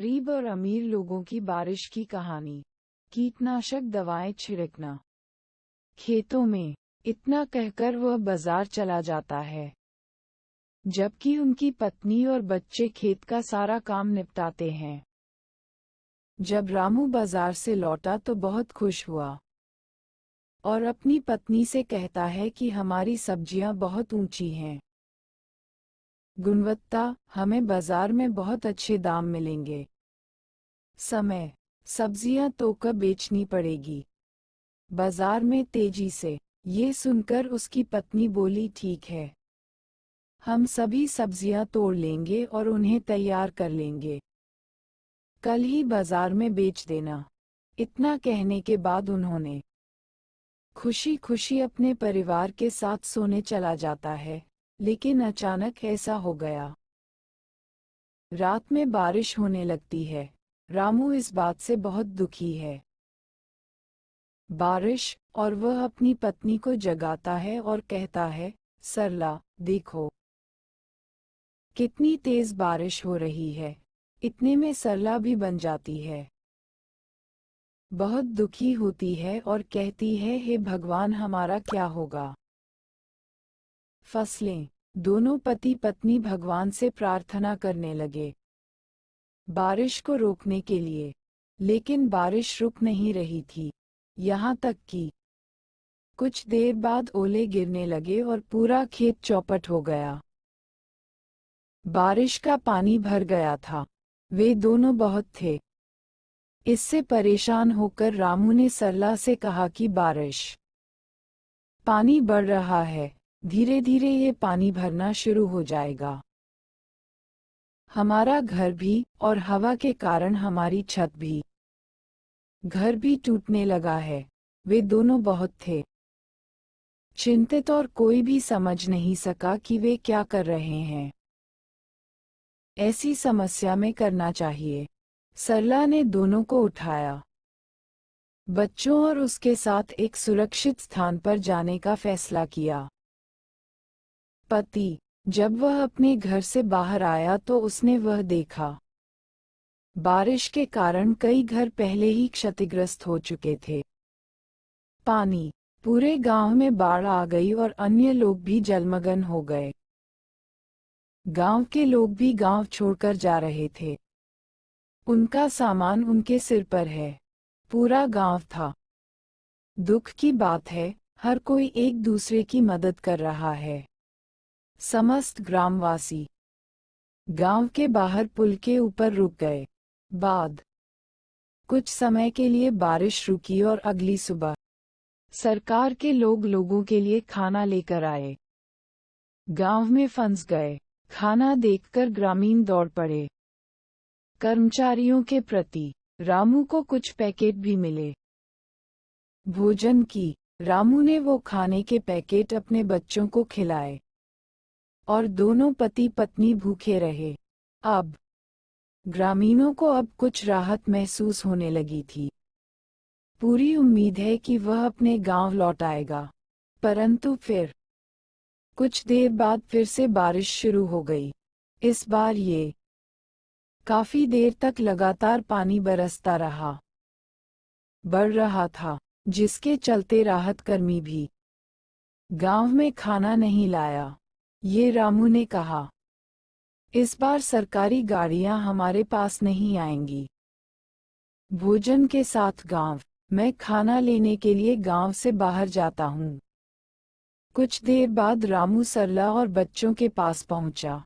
गरीब और अमीर लोगों की बारिश की कहानी। कीटनाशक दवाएं छिड़कना। खेतों में, इतना कहकर वह बाजार चला जाता है, जबकि उनकी पत्नी और बच्चे खेत का सारा काम निपटाते हैं। जब रामू बाजार से लौटा तो बहुत खुश हुआ और अपनी पत्नी से कहता है कि हमारी सब्जियां बहुत ऊंची हैं। गुणवत्ता, हमें बाजार में बहुत अच्छे दाम मिलेंगे। समय, सब्जियां तोकर बेचनी पड़ेगी बाजार में तेजी से। ये सुनकर उसकी पत्नी बोली, ठीक है, हम सभी सब्जियां तोड़ लेंगे और उन्हें तैयार कर लेंगे। कल ही बाजार में बेच देना। इतना कहने के बाद उन्होंने खुशी खुशी अपने परिवार के साथ सोने चला जाता है। लेकिन अचानक ऐसा हो गया। रात में बारिश होने लगती है। रामू इस बात से बहुत दुखी है। बारिश, और वह अपनी पत्नी को जगाता है और कहता है, सरला, देखो कितनी तेज बारिश हो रही है। इतने में सरला भी बन जाती है। बहुत दुखी होती है और कहती है, हे भगवान, हमारा क्या होगा। फसलें। दोनों पति पत्नी भगवान से प्रार्थना करने लगे बारिश को रोकने के लिए। लेकिन बारिश रुक नहीं रही थी, यहाँ तक कि कुछ देर बाद ओले गिरने लगे और पूरा खेत चौपट हो गया। बारिश का पानी भर गया था। वे दोनों बहुत थे। इससे परेशान होकर रामू ने सरला से कहा कि बारिश, पानी बढ़ रहा है, धीरे धीरे ये पानी भरना शुरू हो जाएगा। हमारा घर भी, और हवा के कारण हमारी छत भी, घर भी टूटने लगा है। वे दोनों बहुत थे चिंतित और कोई भी समझ नहीं सका कि वे क्या कर रहे हैं। ऐसी समस्या में करना चाहिए। सरला ने दोनों को उठाया, बच्चों और उसके साथ एक सुरक्षित स्थान पर जाने का फैसला किया। पति, जब वह अपने घर से बाहर आया तो उसने वह देखा। बारिश के कारण कई घर पहले ही क्षतिग्रस्त हो चुके थे। पानी, पूरे गांव में बाढ़ आ गई और अन्य लोग भी जलमग्न हो गए। गांव के लोग भी गांव छोड़कर जा रहे थे। उनका सामान उनके सिर पर है। पूरा गांव था। दुख की बात है, हर कोई एक दूसरे की मदद कर रहा है। समस्त ग्रामवासी गांव के बाहर पुल के ऊपर रुक गए। बाद कुछ समय के लिए बारिश रुकी और अगली सुबह सरकार के लोग लोगों के लिए खाना लेकर आए। गांव में फंस गए। खाना देखकर ग्रामीण दौड़ पड़े। कर्मचारियों के प्रति रामू को कुछ पैकेट भी मिले भोजन की। रामू ने वो खाने के पैकेट अपने बच्चों को खिलाए और दोनों पति पत्नी भूखे रहे। अब ग्रामीणों को अब कुछ राहत महसूस होने लगी थी। पूरी उम्मीद है कि वह अपने गांव लौट आएगा। परंतु फिर कुछ देर बाद फिर से बारिश शुरू हो गई। इस बार ये काफी देर तक लगातार पानी बरसता रहा, बढ़ रहा था, जिसके चलते राहत कर्मी भी गांव में खाना नहीं लाया। ये रामू ने कहा, इस बार सरकारी गाड़ियां हमारे पास नहीं आएंगी। भोजन के साथ गांव, मैं खाना लेने के लिए गांव से बाहर जाता हूँ। कुछ देर बाद रामू सरला और बच्चों के पास पहुंचा,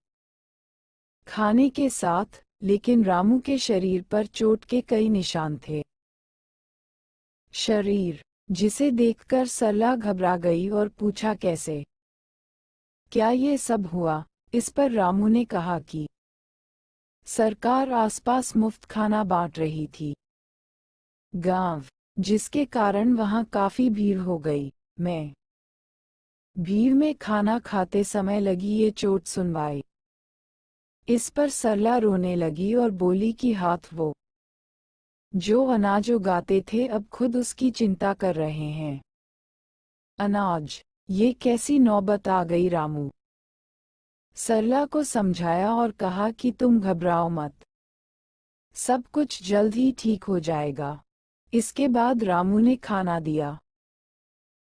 खाने के साथ। लेकिन रामू के शरीर पर चोट के कई निशान थे। शरीर, जिसे देखकर सरला घबरा गई और पूछा, कैसे, क्या ये सब हुआ। इस पर रामू ने कहा कि सरकार आसपास मुफ्त खाना बांट रही थी। गांव, जिसके कारण वहां काफी भीड़ हो गई। मैं भीड़ में खाना खाते समय लगी ये चोट सुनवाई। इस पर सरला रोने लगी और बोली कि हाथ वो जो अनाज उगाते थे अब खुद उसकी चिंता कर रहे हैं। अनाज, ये कैसी नौबत आ गई। रामू सरला को समझाया और कहा कि तुम घबराओ मत। सब कुछ जल्द ही ठीक हो जाएगा। इसके बाद रामू ने खाना दिया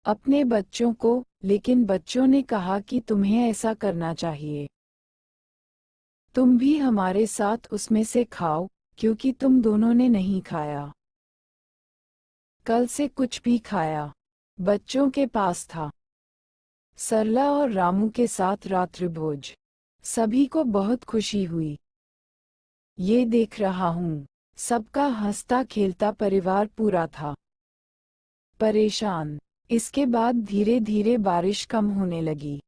अपने बच्चों को, लेकिन बच्चों ने कहा कि तुम्हें ऐसा करना चाहिए। तुम भी हमारे साथ उसमें से खाओ, क्योंकि तुम दोनों ने नहीं खाया। कल से कुछ भी खाया। बच्चों के पास था। सरला और रामू के साथ रात्रिभोज। सभी को बहुत खुशी हुई। ये देख रहा हूँ। सबका हंसता खेलता परिवार पूरा था परेशान। इसके बाद धीरे धीरे बारिश कम होने लगी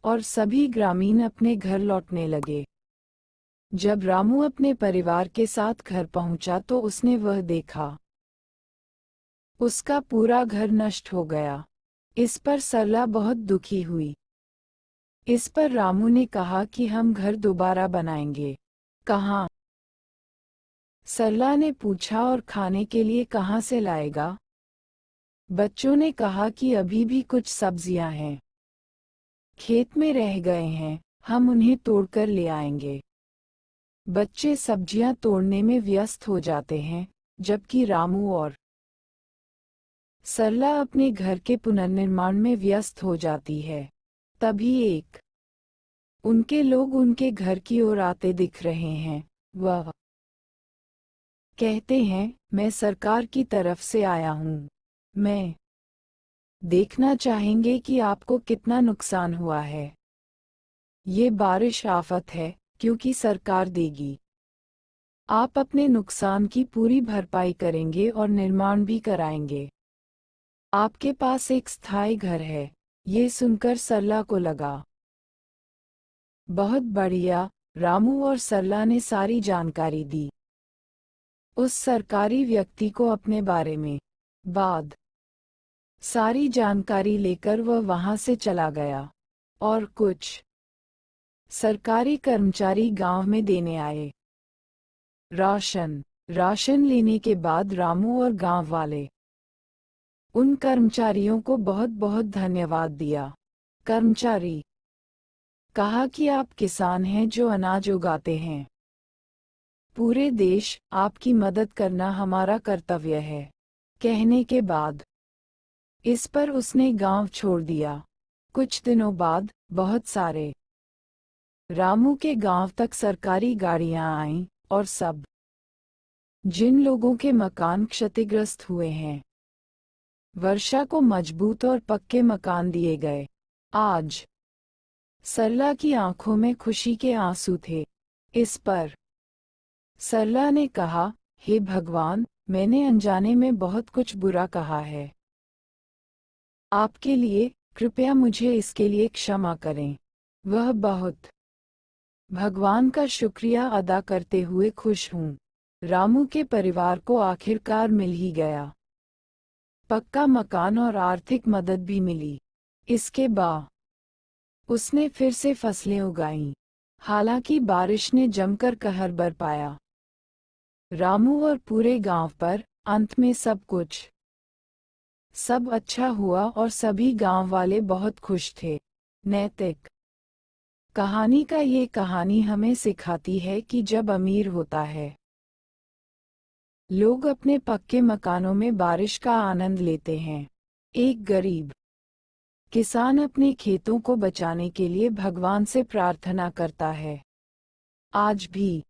और सभी ग्रामीण अपने घर लौटने लगे। जब रामू अपने परिवार के साथ घर पहुंचा तो उसने वह देखा। उसका पूरा घर नष्ट हो गया। इस पर सरला बहुत दुखी हुई। इस पर रामू ने कहा कि हम घर दोबारा बनाएंगे। कहाँ? सरला ने पूछा, और खाने के लिए कहाँ से लाएगा? बच्चों ने कहा कि अभी भी कुछ सब्जियां हैं, खेत में रह गए हैं, हम उन्हें तोड़कर ले आएंगे। बच्चे सब्जियां तोड़ने में व्यस्त हो जाते हैं, जबकि रामू और सरला अपने घर के पुनर्निर्माण में व्यस्त हो जाती है। तभी उनके लोग उनके घर की ओर आते दिख रहे हैं। वह कहते हैं, मैं सरकार की तरफ से आया हूँ। मैं देखना चाहेंगे कि आपको कितना नुकसान हुआ है। ये बारिश आफत है, क्योंकि सरकार देगी। आप अपने नुकसान की पूरी भरपाई करेंगे और निर्माण भी कराएंगे। आपके पास एक स्थायी घर है। ये सुनकर सरला को लगा, बहुत बढ़िया। रामू और सरला ने सारी जानकारी दी उस सरकारी व्यक्ति को अपने बारे में। बाद सारी जानकारी लेकर वह वहां से चला गया और कुछ सरकारी कर्मचारी गांव में देने आए राशन लेने के बाद रामू और गांव वाले उन कर्मचारियों को बहुत बहुत धन्यवाद दिया। कर्मचारी कहा कि आप किसान हैं जो अनाज उगाते हैं। पूरे देश आपकी मदद करना हमारा कर्तव्य है। कहने के बाद इस पर उसने गांव छोड़ दिया। कुछ दिनों बाद बहुत सारे रामू के गांव तक सरकारी गाड़ियां आईं और सब जिन लोगों के मकान क्षतिग्रस्त हुए हैं, वर्षा को मजबूत और पक्के मकान दिए गए। आज सरला की आंखों में खुशी के आंसू थे। इस पर सरला ने कहा, हे भगवान, मैंने अनजाने में बहुत कुछ बुरा कहा है। आपके लिए कृपया मुझे इसके लिए क्षमा करें। वह बहुत भगवान का शुक्रिया अदा करते हुए खुश हूँ। रामू के परिवार को आखिरकार मिल ही गया पक्का मकान और आर्थिक मदद भी मिली। इसके बाद उसने फिर से फसलें उगाईं। हालांकि बारिश ने जमकर कहर बरपाया रामू और पूरे गांव पर। अंत में सब अच्छा हुआ और सभी गांव वाले बहुत खुश थे। नैतिक कहानी का ये कहानी हमें सिखाती है कि जब अमीर होता है, लोग अपने पक्के मकानों में बारिश का आनंद लेते हैं। एक गरीब किसान अपने खेतों को बचाने के लिए भगवान से प्रार्थना करता है। आज भी